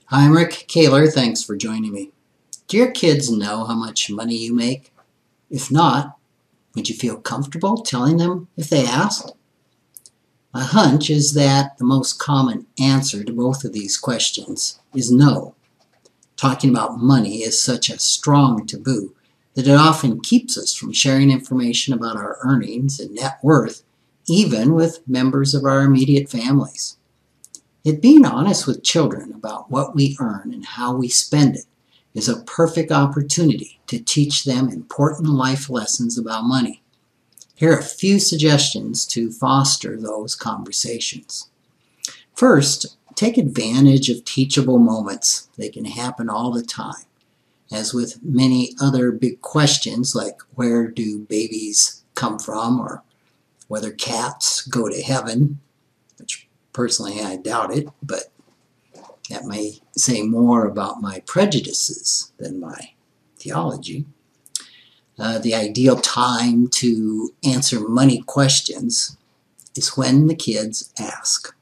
Hi, I'm Rick Kaler. Thanks for joining me. Do your kids know how much money you make? If not, would you feel comfortable telling them if they asked? My hunch is that the most common answer to both of these questions is no. Talking about money is such a strong taboo that it often keeps us from sharing information about our earnings and net worth, even with members of our immediate families. Yet being honest with children about what we earn and how we spend it is a perfect opportunity to teach them important life lessons about money. Here are a few suggestions to foster those conversations. First, take advantage of teachable moments. They can happen all the time. As with many other big questions like where do babies come from or whether cats go to heaven, which personally I doubt it, but that may say more about my prejudices than my theology. The ideal time to answer money questions is when the kids ask.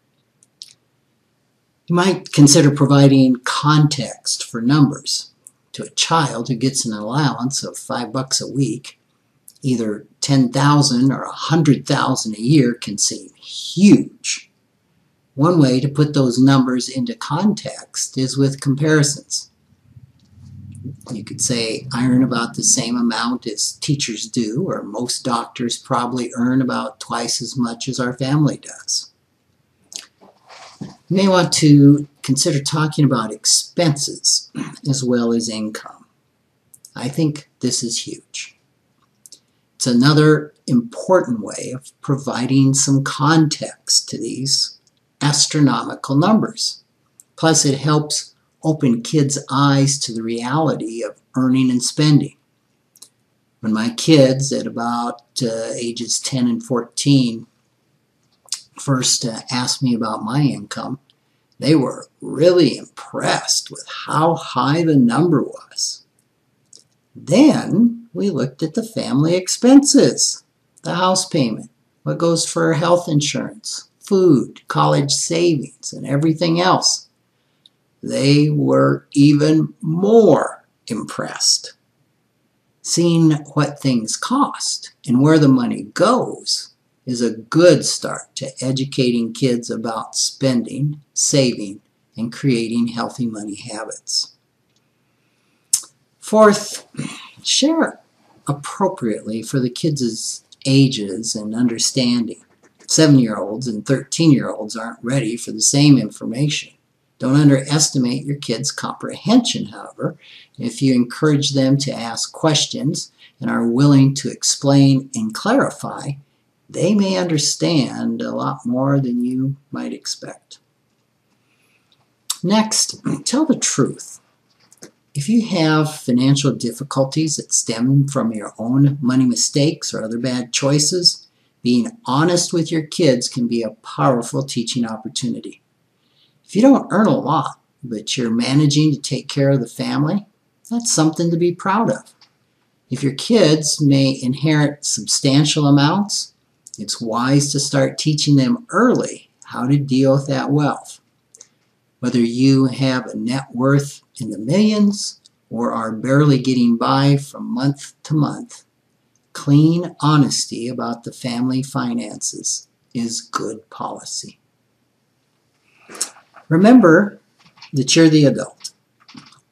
You might consider providing context for numbers. To a child who gets an allowance of $5 a week, either $10,000 or $100,000 a year can seem huge. One way to put those numbers into context is with comparisons. You could say, I earn about the same amount as teachers do, or most doctors probably earn about twice as much as our family does. You may want to consider talking about expenses as well as income. I think this is huge. It's another important way of providing some context to these astronomical numbers. Plus, it helps open kids' eyes to the reality of earning and spending. When my kids at about ages 10 and 14 first asked me about my income, they were really impressed with how high the number was. Then we looked at the family expenses, the house payment, what goes for health insurance, food, college savings, and everything else. They were even more impressed. Seeing what things cost and where the money goes is a good start to educating kids about spending, saving, and creating healthy money habits. Fourth, share appropriately for the kids' ages and understanding. 7-year-olds and 13-year-olds aren't ready for the same information. Don't underestimate your kids' comprehension, however. If you encourage them to ask questions and are willing to explain and clarify, they may understand a lot more than you might expect. Next, tell the truth. If you have financial difficulties that stem from your own money mistakes or other bad choices, being honest with your kids can be a powerful teaching opportunity. If you don't earn a lot, but you're managing to take care of the family, that's something to be proud of. If your kids may inherit substantial amounts, it's wise to start teaching them early how to deal with that wealth. Whether you have a net worth in the millions or are barely getting by from month to month, clean honesty about the family finances is good policy. Remember that you're the adult.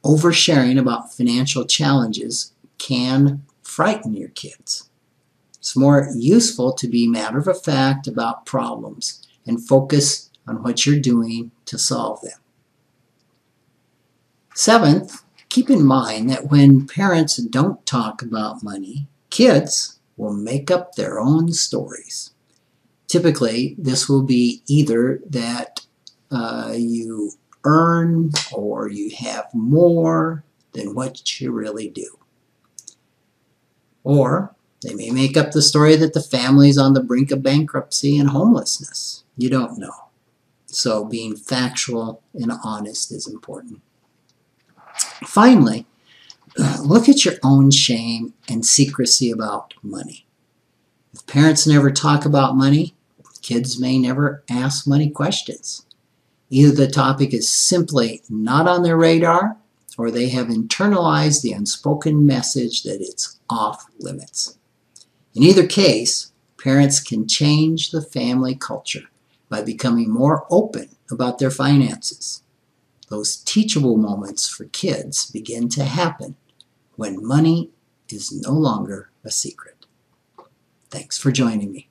Oversharing about financial challenges can frighten your kids. It's more useful to be matter-of-fact about problems and focus on what you're doing to solve them. Seventh, keep in mind that when parents don't talk about money, kids will make up their own stories. Typically, this will be either that you earn or you have more than what you really do. Or they may make up the story that the family's on the brink of bankruptcy and homelessness. You don't know. So being factual and honest is important. Finally, look at your own shame and secrecy about money. If parents never talk about money, kids may never ask money questions. Either the topic is simply not on their radar, or they have internalized the unspoken message that it's off limits. In either case, parents can change the family culture by becoming more open about their finances. Those teachable moments for kids begin to happen when money is no longer a secret. Thanks for joining me.